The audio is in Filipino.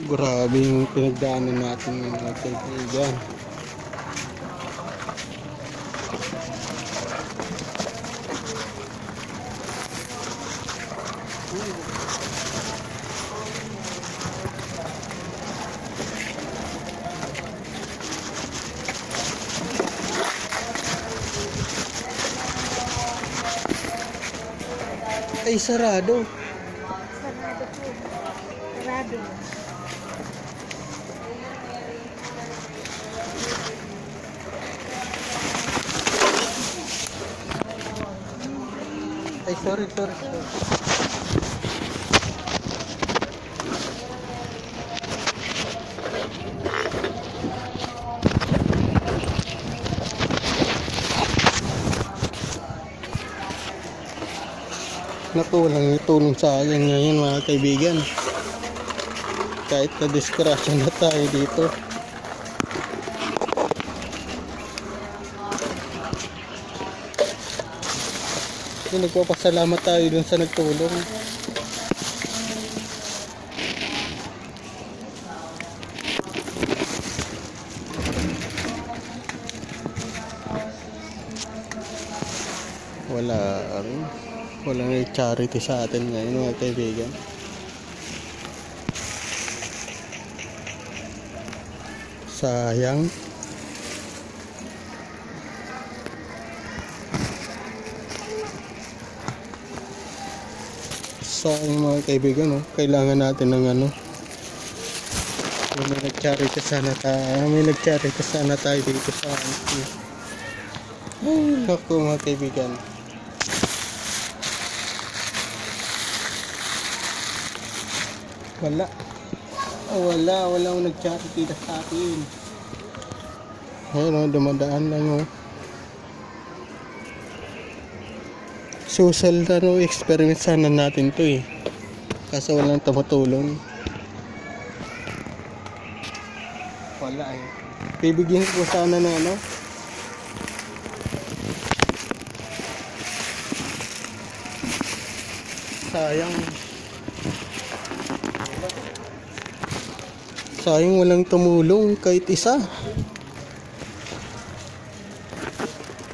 Grabe yung pinagdaanan natin ng mga kaibigan. Ay, sarado. Sarado po. Sarado. Ay, sorry. Naku, walang tulong sa akin ngayon mga kaibigan. Kahit na disgrasya na tayo dito. Nagpapasalamat tayo dun sa nagtulong. Walang charity sa atin ngayon mga kaibigan. Sayang. Sayang mga kaibigan, no? Kailangan natin ng ano. May nag-charity sana tayo dito sa atin. Ay, naku mga kaibigan. Wala akong nag-charity sa atin. Ayun o, dumadaan lang o. Social experiment sana natin to eh. Kaso walang tumutulong. Wala eh. Bibigyan ko sana ng ano. Sayang walang tumulong kahit isa.